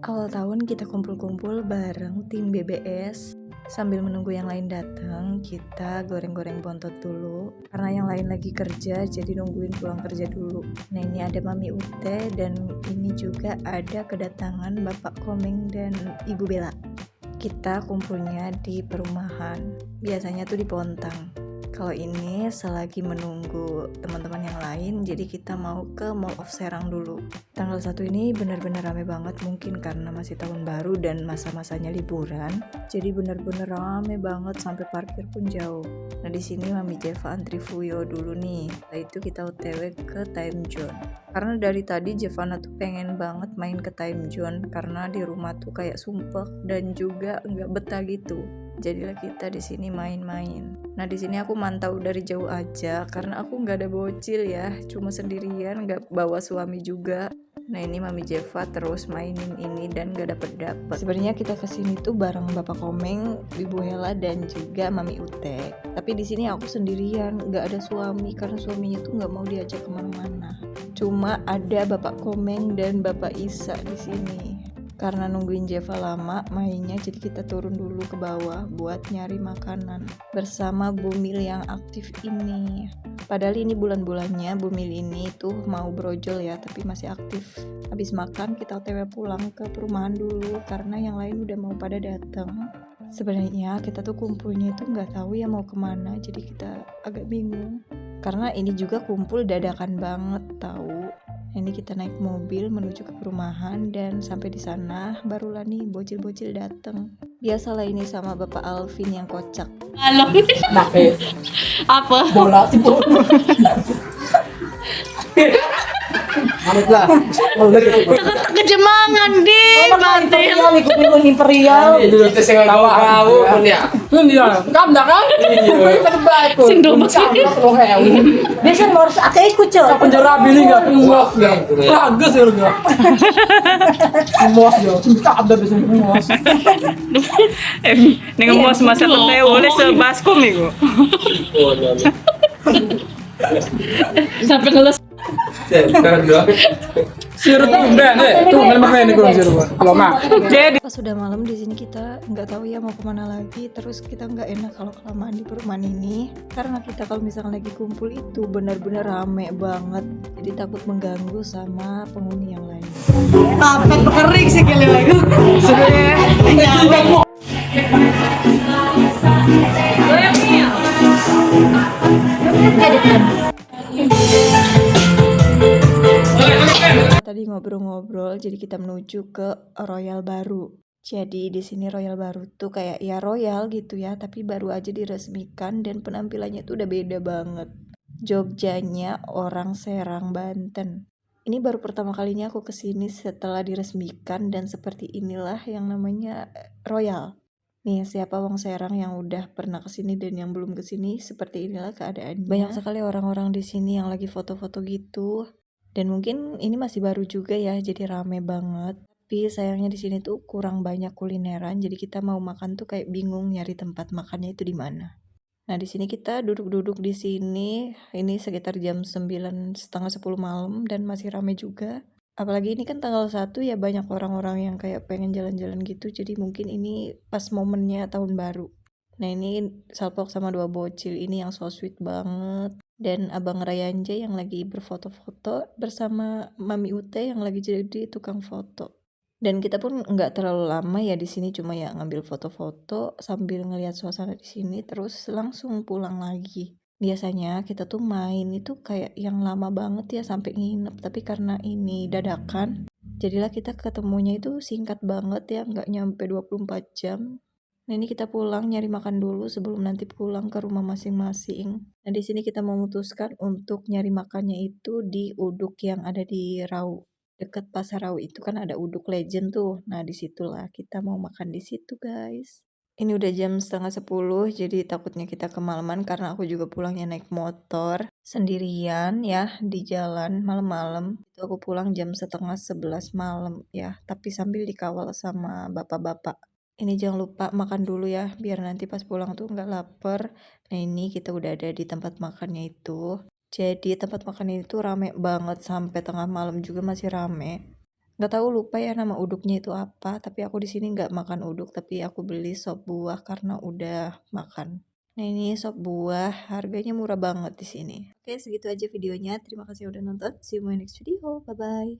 Awal tahun kita kumpul-kumpul bareng tim BBS. Sambil menunggu yang lain datang, kita goreng-goreng bontot dulu. Karena yang lain lagi kerja, jadi nungguin pulang kerja dulu. Nah, ini ada Mami Ute dan ini juga ada kedatangan Bapak Komeng dan Ibu Bella. Kita kumpulnya di perumahan. Biasanya tuh di Pontang. Kalau ini selagi menunggu teman-teman yang lain, jadi kita mau ke Mall of Serang dulu. Tanggal 1 ini benar-benar rame banget, mungkin karena masih tahun baru dan masa-masanya liburan. Jadi benar-benar rame banget sampai parkir pun jauh. Nah, di sini Mami Jeva antri Fuyo dulu nih. Setelah itu kita OTW ke Time Zone. Karena dari tadi Jevana tuh pengen banget main ke Time Zone karena di rumah tuh kayak sumpek dan juga nggak betah gitu. Jadilah kita di sini main-main. Nah, di sini aku mantau dari jauh aja karena aku nggak ada bocil ya, cuma sendirian, nggak bawa suami juga. Nah, ini Mami Jeva terus mainin ini dan gak dapet. Sebenarnya kita kesini tuh bareng Bapak Komeng, Ibu Hela dan juga Mami Ute. Tapi di sini aku sendirian, nggak ada suami karena suaminya tuh nggak mau diajak kemana-mana. Cuma ada Bapak Komeng dan Bapak Isa di sini. Karena nungguin Jeva lama mainnya, jadi kita turun dulu ke bawah buat nyari makanan bersama Bumil yang aktif ini. Padahal ini bulan-bulannya Bumil ini tuh mau brojol ya, tapi masih aktif. Habis makan kita OTW pulang ke perumahan dulu karena yang lain udah mau pada datang. Sebenarnya kita tuh kumpulnya itu nggak tahu ya mau kemana, jadi kita agak bingung. Karena ini juga kumpul dadakan banget tahu. Ini kita naik mobil menuju ke perumahan dan sampai di sana barulah nih bocil-bocil datang. Biasalah ini sama Bapak Alvin yang kocak. Halo. Nah, Apa? bola sih bola. Manut lah. Kejemangan di Bantil. Ikut imperial. Dulu tuh sing tahu pun ya. Kan dia, kan dah kan? Terbaik tuh. Sing domba. Biasa harus akeh ikut, Cok. Penjara bili enggak? Muas enggak? Bagus ya enggak? Muas ya. Kita ada bisa muas. Ning mos masa tete oleh sebaskom iku. Sampai ngeles. Siru tuh udah tuh main gue siru. Kalau mah. Jadi Pas sudah malam di sini kita nggak tahu ya mau kemana lagi. Terus kita nggak enak kalau kelamaan di perumahan ini karena kita kalau misalnya lagi kumpul itu benar-benar rame banget. Jadi takut mengganggu sama penghuni yang lain. Tapet kering sih kali lagi. Tadi ngobrol-ngobrol, jadi kita menuju ke Royal Baru. Jadi di sini Royal Baru tuh kayak ya royal gitu ya, tapi baru aja diresmikan dan penampilannya tuh udah beda banget. Jogjanya orang Serang, Banten. Ini baru pertama kalinya aku kesini setelah diresmikan dan seperti inilah yang namanya royal. Nih, siapa wong Serang yang udah pernah kesini dan yang belum kesini, seperti inilah keadaannya. Banyak sekali orang-orang di sini yang lagi foto-foto gitu. Dan mungkin ini masih baru juga ya, jadi rame banget. Tapi sayangnya di sini tuh kurang banyak kulineran, jadi kita mau makan tuh kayak bingung nyari tempat makannya itu di mana. Nah, di sini kita duduk-duduk di sini, ini sekitar jam 9, setengah 10 malam dan masih rame juga. Apalagi ini kan tanggal 1 ya banyak orang-orang yang kayak pengen jalan-jalan gitu, jadi mungkin ini pas momennya tahun baru. Nah, ini Salpok sama 2 bocil ini yang so sweet banget. Dan Abang Rayanja yang lagi berfoto-foto bersama Mami Ute yang lagi jadi tukang foto. Dan kita pun nggak terlalu lama ya di sini, cuma ya ngambil foto-foto sambil ngelihat suasana di sini terus langsung pulang lagi. Biasanya kita tuh main itu kayak yang lama banget ya sampai nginep, tapi karena ini dadakan, jadilah kita ketemunya itu singkat banget ya, nggak nyampe 24 jam. Nah, ini kita pulang nyari makan dulu sebelum nanti pulang ke rumah masing-masing. Nah, di sini kita memutuskan untuk nyari makannya itu di uduk yang ada di Rau. Deket Pasar Rau itu kan ada uduk legend tuh. Nah, disitulah kita mau makan di situ, guys. Ini udah jam setengah 10, jadi takutnya kita kemalaman karena aku juga pulangnya naik motor sendirian ya di jalan malam-malam. Itu aku pulang jam setengah 11 malam ya, tapi sambil dikawal sama bapak-bapak. Ini jangan lupa makan dulu ya, biar nanti pas pulang tuh nggak lapar. Nah, ini kita udah ada di tempat makannya itu. Jadi tempat makan itu rame banget sampai tengah malam juga masih rame. Nggak tahu, lupa ya nama uduknya itu apa, tapi aku di sini nggak makan uduk, tapi aku beli sop buah karena udah makan. Nah, ini sop buah, harganya murah banget di sini. Oke, segitu aja videonya. Terima kasih udah nonton. See you in my next video. Bye bye.